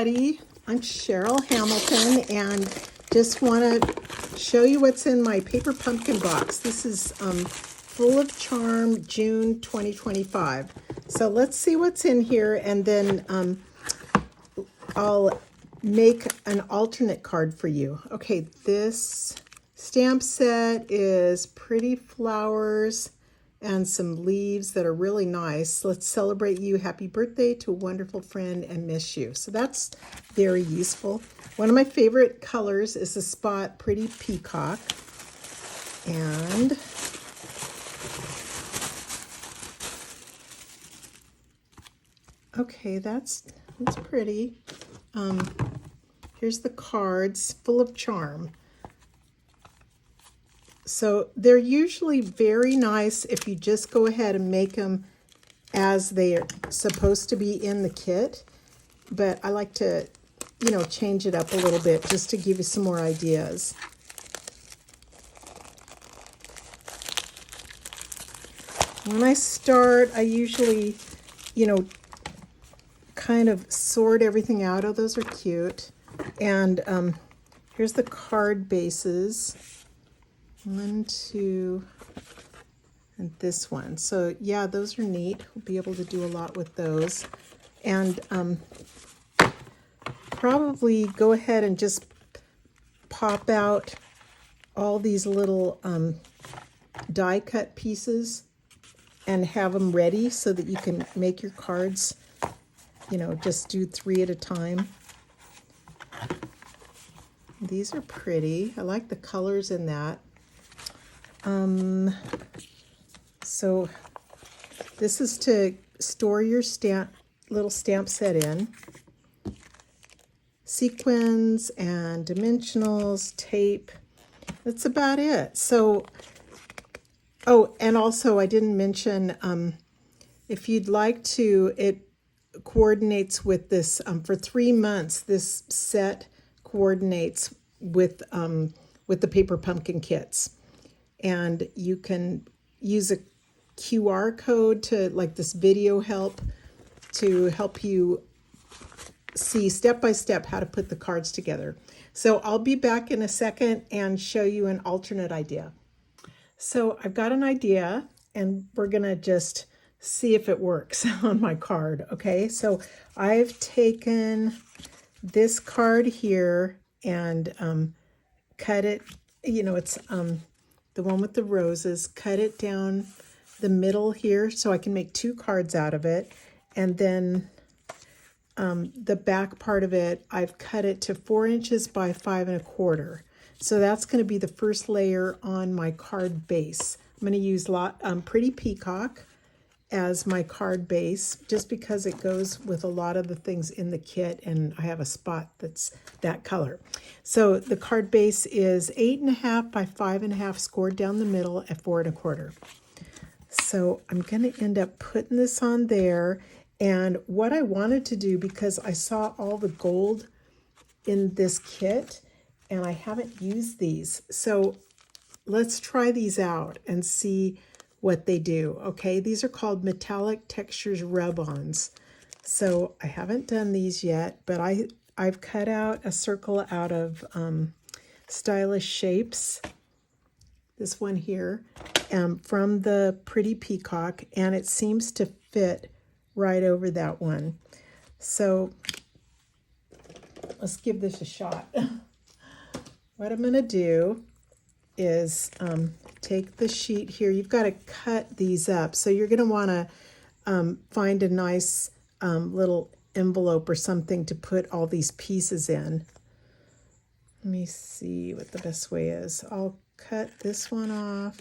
everybody. I'm Cheryl Hamilton and just want to show you what's in my paper pumpkin box. This is Full of Charm, June 2025. So let's see what's in here, and then I'll make an alternate card for you. Okay, this stamp set is pretty flowers and some leaves that are really nice. Let's celebrate you. Happy birthday to a wonderful friend and miss you. So that's very useful. One of my favorite colors is the Spot Pretty Peacock. And okay, that's pretty. Here's the cards, Full of Charm. So they're usually very nice if you just go ahead and make them as they are supposed to be in the kit. But I like to, change it up a little bit just to give you some more ideas. When I start, I usually, kind of sort everything out. Oh, those are cute. And here's the card bases. 1, 2, and this one. So yeah, those are neat. We'll be able to do a lot with those. And probably go ahead and just pop out all these little die cut pieces and have them ready so that you can make your cards, just do 3 at a time. These are pretty. I like the colors in that. So this is to store your little stamp set in. Sequins and dimensionals, tape. That's about it. So, oh, and also I didn't mention, if you'd like to, it coordinates with this, for 3 months, this set coordinates with the paper pumpkin kits. And you can use a QR code to, like this video help, to help you see step by step how to put the cards together. So I'll be back in a second and show you an alternate idea. So I've got an idea and we're gonna just see if it works on my card. Okay, so I've taken this card here and cut it, it's the one with the roses, cut it down the middle here so I can make 2 cards out of it. And then the back part of it, I've cut it to 4 inches by 5 1/4. So that's going to be the first layer on my card base. I'm going to use Pretty Peacock as my card base just because it goes with a lot of the things in the kit, and I have a spot that's that color. So the card base is 8 1/2 by 5 1/2 scored down the middle at 4 1/4. So I'm going to end up putting this on there. And what I wanted to do, because I saw all the gold in this kit and I haven't used these, so let's try these out and see what they do. Okay, these are called Metallic Textures Rub-Ons. So I haven't done these yet, but I've cut out a circle out of Stylish Shapes, this one here, from the Pretty Peacock, and it seems to fit right over that one. So let's give this a shot. What I'm going to do is take the sheet here. You've got to cut these up. So you're going to want to find a nice little envelope or something to put all these pieces in. Let me see what the best way is. I'll cut this one off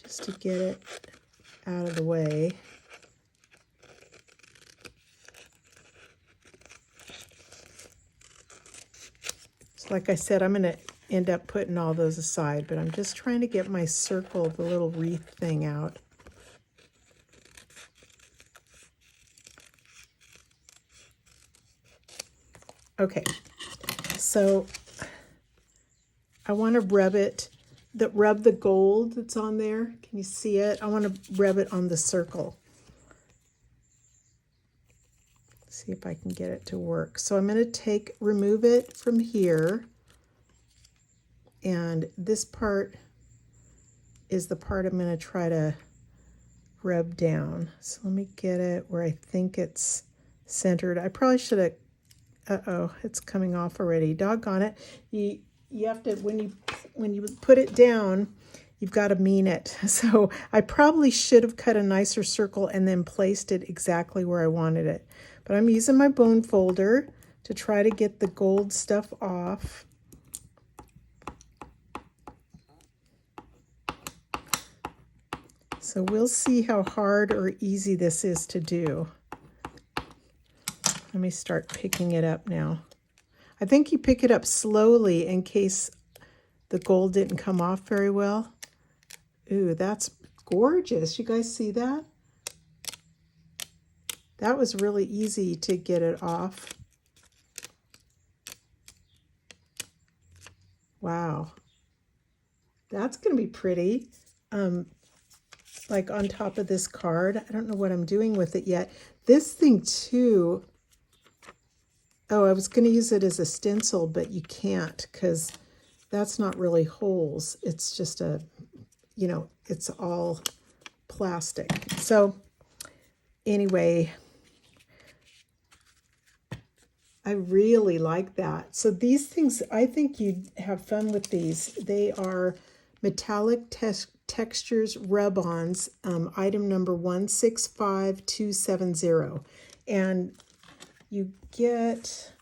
just to get it out of the way. So like I said, I'm going to end up putting all those aside, but I'm just trying to get my circle, the little wreath thing out. Okay, so I want to rub the gold that's on there. Can you see it? I want to rub it on the circle. See if I can get it to work. So I'm going to remove it from here. And this part is the part I'm going to try to rub down. So let me get it where I think it's centered. I probably should have, uh-oh, it's coming off already. Doggone it. You have to, when you put it down, you've got to mean it. So I probably should have cut a nicer circle and then placed it exactly where I wanted it. But I'm using my bone folder to try to get the gold stuff off. So we'll see how hard or easy this is to do. Let me start picking it up now. I think you pick it up slowly in case the gold didn't come off very well. Ooh, that's gorgeous. You guys see that? That was really easy to get it off. Wow. That's going to be pretty. Like on top of this card. I don't know what I'm doing with it yet. This thing too. Oh, I was going to use it as a stencil, but you can't because that's not really holes. It's just it's all plastic. So anyway, I really like that. So these things, I think you'd have fun with these. They are metallic textures rub-ons, item number 165270. And you get,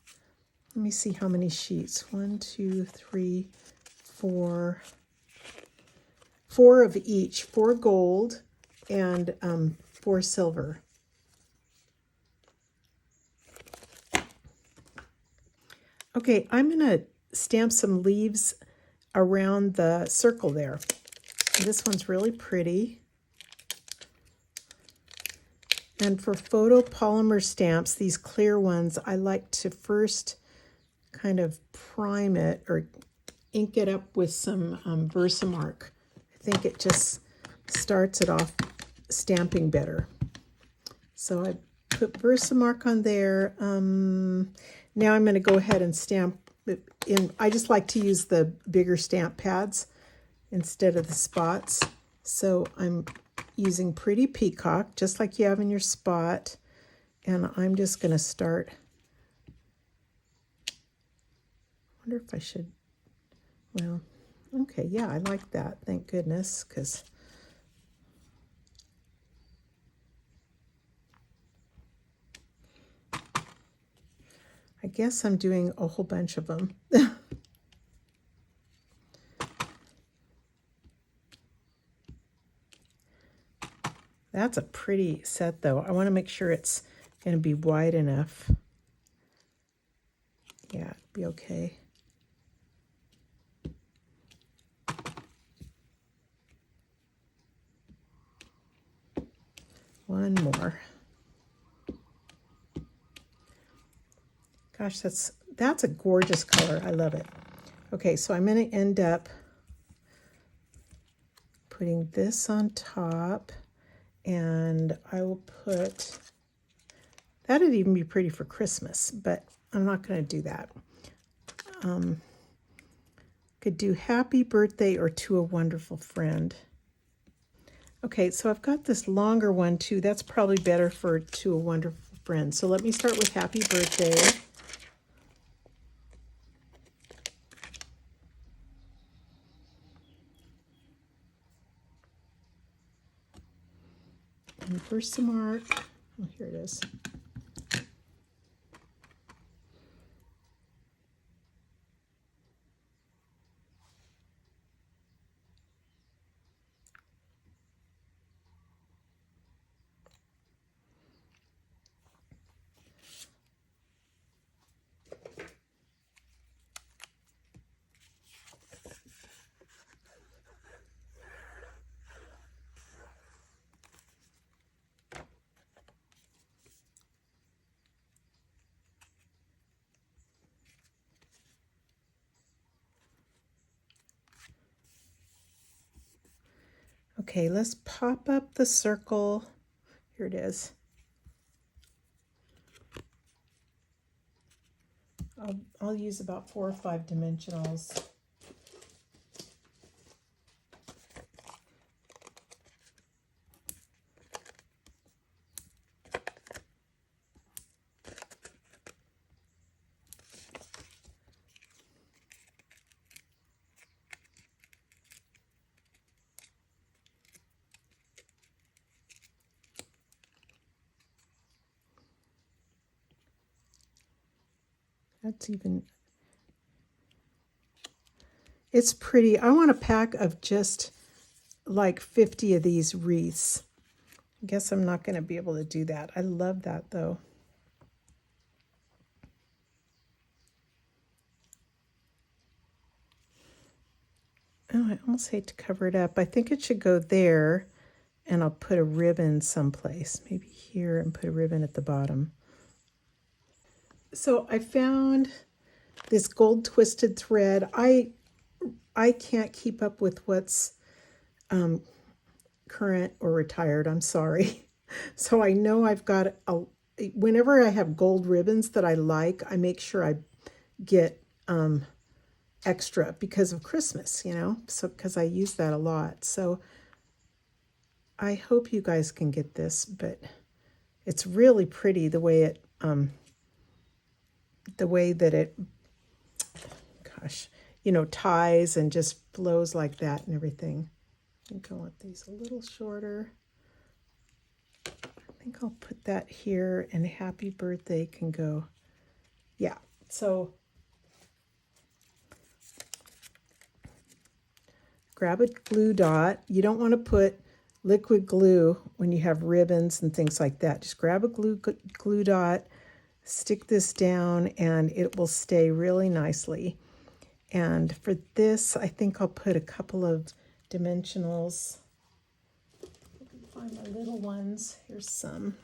let me see how many sheets. 1, 2, 3, 4. 4 of each. 4 gold and 4 silver. Okay, I'm going to stamp some leaves around the circle there. This one's really pretty. And for photopolymer stamps, these clear ones, I like to first kind of prime it or ink it up with some Versamark. I think it just starts it off stamping better. So I put Versamark on there. Now I'm going to go ahead and stamp it in. I just like to use the bigger stamp pads instead of the spots. So I'm using Pretty Peacock, just like you have in your spot. And I'm just going to start. I wonder if I should, well, okay, yeah, I like that. Thank goodness, because I guess I'm doing a whole bunch of them. That's a pretty set, though. I want to make sure it's going to be wide enough. Yeah, it'd be okay. One more. Gosh, that's a gorgeous color. I love it. Okay, so I'm going to end up putting this on top, and I will put, that'd even be pretty for Christmas, but I'm not going to do that. Could do happy birthday or to a wonderful friend. Okay, so I've got this longer one too. That's probably better for to a wonderful friend. So let me start with happy birthday. And Versamark. Oh, here it is. Okay, let's pop up the circle. Here it is. I'll use about 4 or 5 dimensionals. That's even, it's pretty. I want a pack of just like 50 of these wreaths. I guess I'm not going to be able to do that. I love that though. Oh, I almost hate to cover it up. I think it should go there, and I'll put a ribbon someplace, maybe here, and put a ribbon at the bottom. So I found this gold twisted thread. I can't keep up with what's current or retired. I'm sorry. So I know I've got whenever I have gold ribbons that I like, I make sure I get extra because of Christmas, you know, so because I use that a lot. So I hope you guys can get this, but it's really pretty the way it gosh, you know, ties and just flows like that and everything. I think I want these a little shorter. I think I'll put that here, and happy birthday can go. Yeah, so grab a glue dot. You don't want to put liquid glue when you have ribbons and things like that. Just grab a glue dot, stick this down, and it will stay really nicely. And for this, I think I'll put a couple of dimensionals. I can find my little ones. Here's some.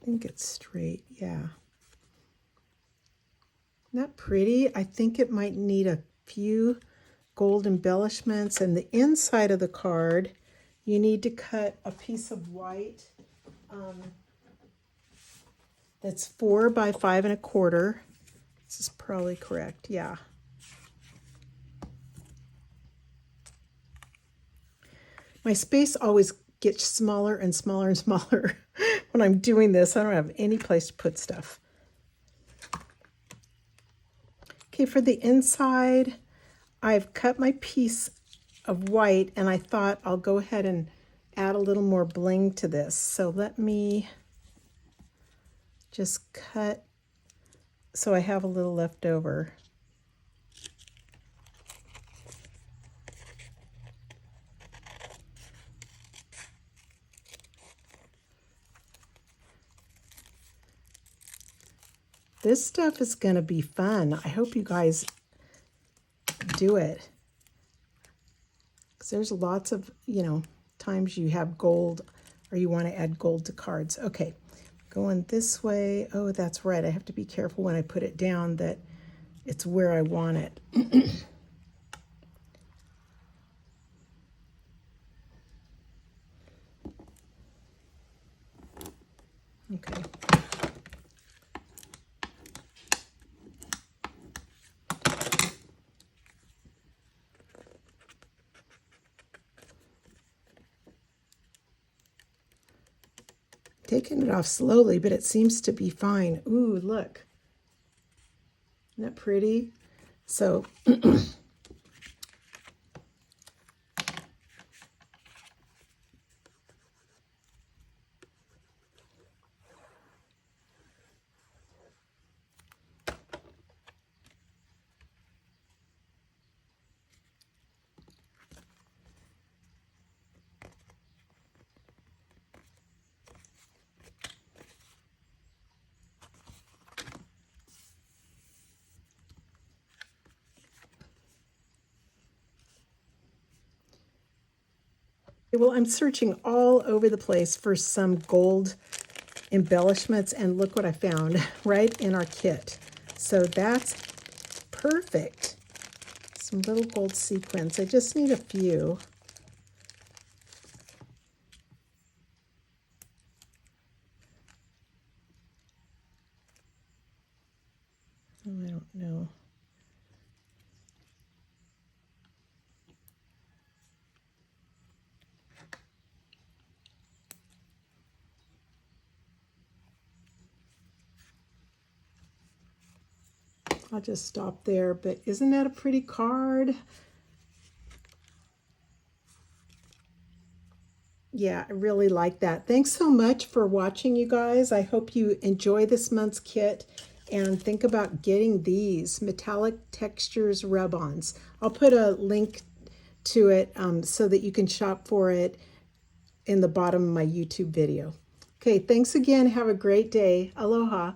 I think it's straight, yeah. Isn't that pretty? I think it might need a few gold embellishments. And the inside of the card, you need to cut a piece of white that's 4 by 5 1/4. This is probably correct, yeah. My space always gets smaller and smaller and smaller when I'm doing this. I don't have any place to put stuff. Okay, for the inside, I've cut my piece of white, and I thought I'll go ahead and add a little more bling to this. So let me just cut so I have a little left over. This stuff is going to be fun. I hope you guys do it. Because there's lots of, you know, times you have gold or you want to add gold to cards. Okay, going this way. Oh, that's right. I have to be careful when I put it down that it's where I want it. Okay. Taking it off slowly, but it seems to be fine. Ooh, look. Isn't that pretty? So Well, I'm searching all over the place for some gold embellishments, and look what I found right in our kit. So that's perfect. Some little gold sequins. I just need a few. Oh, I don't know. I'll just stop there, but isn't that a pretty card? Yeah, I really like that. Thanks so much for watching, you guys. I hope you enjoy this month's kit and think about getting these metallic textures rub-ons. I'll put a link to it so that you can shop for it in the bottom of my YouTube video. Okay, thanks again. Have a great day. Aloha.